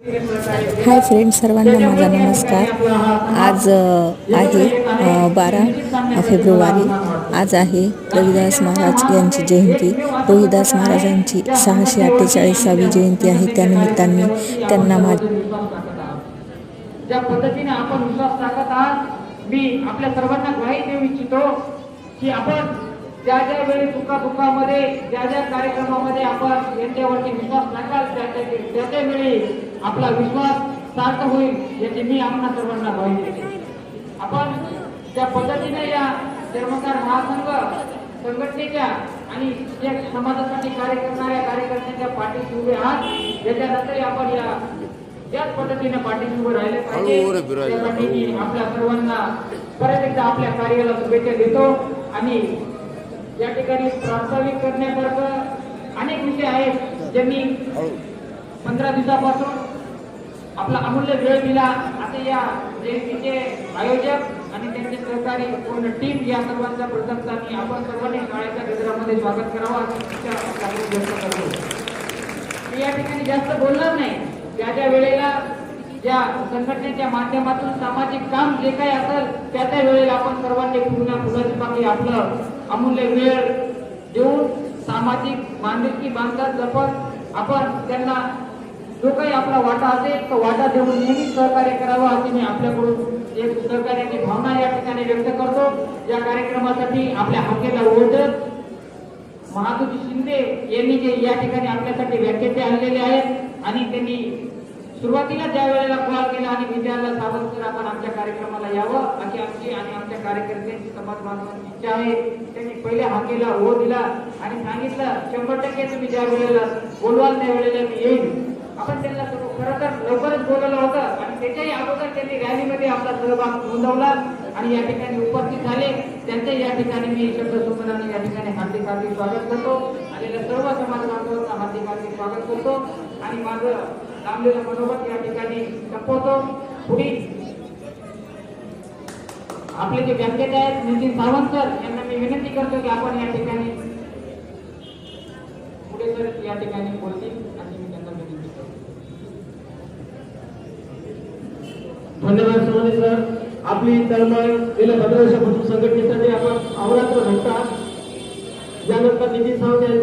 Hi friends, सर्वांना माझा नमस्कार। आज आहे 12 फेब्रुवारी। आज आहे रविदास महाराज यांची जयंती। रविदास महाराजांची 648वी जयंती आहे। त्यानिमित्ताने त्यांना ज्या पद्धतीने आपण विश्वास टाकत आहात, मी आपल्या सर्वांना ग्वाही देऊ इच्छितो की आपण ज्या ज्या वेळी दुःखामध्ये ज्या ज्या कार्यक्रमामध्ये आपण यांच्यावरती विश्वास टाकाल त्या वेळी आपला विश्वास सार्थ होईल याची मी आपल्या सर्वांना ग्वाही देते। आपण त्या पद्धतीने या चर्मकार महासंघ संघटनेच्या आणि ज्या समाजासाठी कार्य करणाऱ्या कार्यकर्त्यांच्या पाठीशी उभे आहात, याच्यानंतर आपण याच पद्धतीने पाठीशी उभे राहिले पाहिजे। त्यासाठी मी आपल्या सर्वांना परत एकदा आपल्या कार्याला शुभेच्छा देतो। आणि या ठिकाणी प्रास्ताविक करण्यासारखं अनेक विषय आहेत ज्यांनी 15 दिवसापासून आपला अमूल्य वेळ दिला। आता या जयंतीचे आयोजक आणि त्यांचे सहकारी पूर्ण टीम या सर्वांचा प्रथमता मी आपण सर्वांनी शाळेच्या गजरामध्ये स्वागत करावं अशी व्यक्त करतो। मी या ठिकाणी जास्त बोलणार नाही। ज्या ज्या वेळेला ज्या संघटनेच्या माध्यमातून सामाजिक काम जे काही असेल त्या वेळेला आपण सर्वांनी फुलाची पाकळी आपलं अमूल्य वेळ देऊन सामाजिक बांधिलकी बांधत जपत आपण त्यांना जो काही आपला वाटा असेल तो वाटा देऊन नेहमी सहकार्य करावं अशी मी आपल्याकडून एक सहकार्याची भावना या ठिकाणी व्यक्त करतो। या कार्यक्रमासाठी आपल्या हाकेला ओढत महादुजी शिंदे यांनी जे या ठिकाणी आपल्यासाठी व्याख्याते आणलेले आहेत आणि त्यांनी सुरुवातीला ज्या वेळेला कॉल केला आणि विद्यार्थ्याला सावध कर आपण आमच्या कार्यक्रमाला यावं अशी आमची आणि आमच्या कार्यकर्त्यांची समाज बांधवांची इच्छा आहे। त्यांनी पहिल्या हाकेला हो दिला आणि सांगितलं 100% तुम्ही ज्या वेळेला बोलवाल त्या वेळेला मी येईन। आपण त्यांना खरं तर लवकरच बोलवलं होतं आणि त्याच्याही अगोदर त्यांनी रॅलीमध्ये आपला सहभाग नोंदवला आणि या ठिकाणी उपस्थित झाले। त्यांचे या ठिकाणी मी शब्दसंपन्नाने या ठिकाणी हार्दिक स्वागत करतो। आलेल्या सर्व समाज बांधवांना हार्दिक स्वागत करतो आणि माझं लांबलेलं मनोगत या ठिकाणी संपवतो। पुढील आपले जे व्याख्याते आहेत नितीन सावंत सर यांना मी विनंती करतो की आपण या ठिकाणी पुढे सर या ठिकाणी बोलतील अशी मी त्यांना विनंती करतो। धन्यवाद सोनी सर। आपली तळमळ गेल्या 15 वर्षापासून संघटनेसाठी आपण अवरात्र झटतात। यानंतर नितीन सावंत